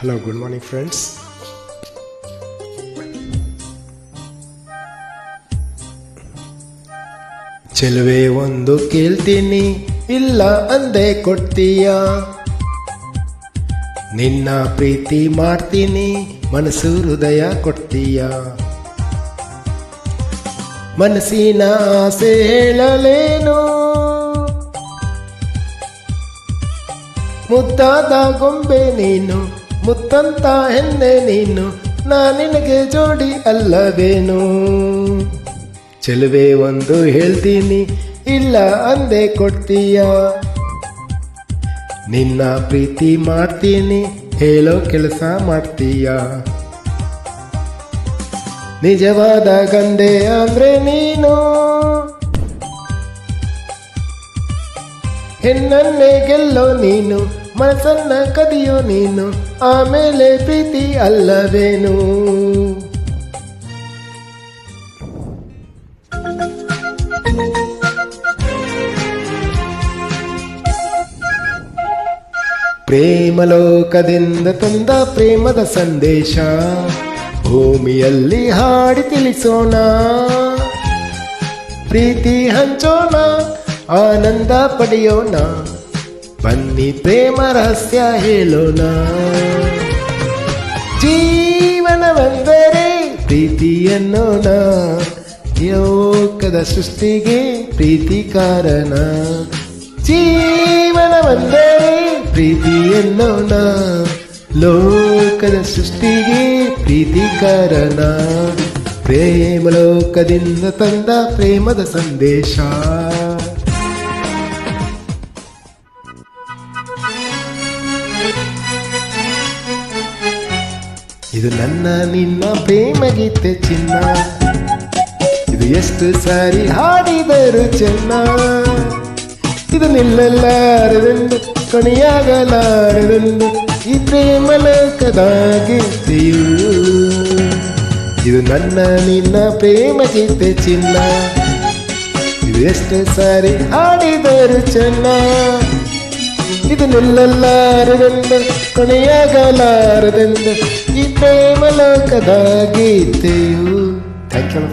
Hello, good morning friends. ಚೆಲುವೆ ಒಂದು ಕೇಳ್ತೀನಿ, ಇಲ್ಲ ಅಂದೆ ಕೊಡ್ತೀಯ. ನಿನ್ನ ಪ್ರೀತಿ ಮಾಡ್ತೀನಿ, ಮನಸ್ಸು ಹೃದಯ ಕೊಡ್ತೀಯ. ಮನಸ್ಸಿನ ಆಸೆ ಹೇಳಲೇನು, ಮುದ್ದಾದ ಗೊಂಬೆ ನೀನು, ಮುತ್ತಂತ ಹೆಣ್ಣೆ ನೀನು, ನಿನಗೆ ಜೋಡಿ ಅಲ್ಲವೇನು. ಚೆಲುವೆ ಒಂದು ಹೇಳ್ತೀನಿ, ಇಲ್ಲ ಅಂದೆ ಕೊಡ್ತೀಯ. ನಿನ್ನ ಪ್ರೀತಿ ಮಾಡ್ತೀನಿ, ಹೇಳೋ ಕೆಲಸ ಮಾಡ್ತೀಯ. ನಿಜವಾದ ಗಂಡೆ ಅಂದ್ರೆ ನೀನು, ಹೆಣ್ಣನ್ನೇ ಗೆಲ್ಲೋ ನೀನು, ಮನಸ್ಸನ್ನ ಕದಿಯೋ ನೀನು, ಆಮೇಲೆ ಪ್ರೀತಿ ಅಲ್ಲವೇನು. ಪ್ರೇಮಲೋಕದಿಂದ ತಂದ ಪ್ರೇಮದ ಸಂದೇಶ, ಭೂಮಿಯಲ್ಲಿ ಹಾಡಿ ತಿಳಿಸೋಣ. ಪ್ರೀತಿ ಹಂಚೋಣ, ಆನಂದ ಪಡೆಯೋಣ, ಬನ್ನಿ ಪ್ರೇಮ ರಹಸ್ಯ ಹೇಳೋಣ. ಜೀವನವೆಂದರೆ ಪ್ರೀತಿ ಎನ್ನೋಣ, ಲೋಕದ ಸೃಷ್ಟಿಗೆ ಪ್ರೀತಿ ಕಾರಣ. ಜೀವನವೆಂದರೆ ಪ್ರೀತಿ ಎನ್ನೋಣ, ಲೋಕದ ಸೃಷ್ಟಿಗೆ ಪ್ರೀತಿ ಕಾರಣ. ಪ್ರೇಮಲೋಕದಿಂದ ತಂದ ಪ್ರೇಮದ ಸಂದೇಶ. ಇದು ನನ್ನ ನಿನ್ನ ಪ್ರೇಮ ಗೀತೆ ಚಿನ್ನ, ಇದು ಎಷ್ಟು ಸಾರಿ ಹಾಡಿದರು ಚೆನ್ನ. ಇದು ನಿಲ್ಲಲಾರದೆಂದು ಕೊನೆಯಾಗಲಾರದೆಂದು ಈ ಪ್ರೇಮ ಲೋಕದ ಗೀತೆಯು. ಇದು ನನ್ನ ನಿನ್ನ ಪ್ರೇಮ ಗೀತೆ ಚಿನ್ನ, ಇದು ಎಷ್ಟು ಸಾರಿ ಹಾಡಿದರು ಚೆನ್ನ. ಇದು ನಿಲ್ಲಲಾರದೆಂದು ಕೊನೆಯಾಗಲಾರದೆಂದು ಈ ಪ್ರೇಮ ಲೋಕದ ಗೀತೆಯು. Thank you.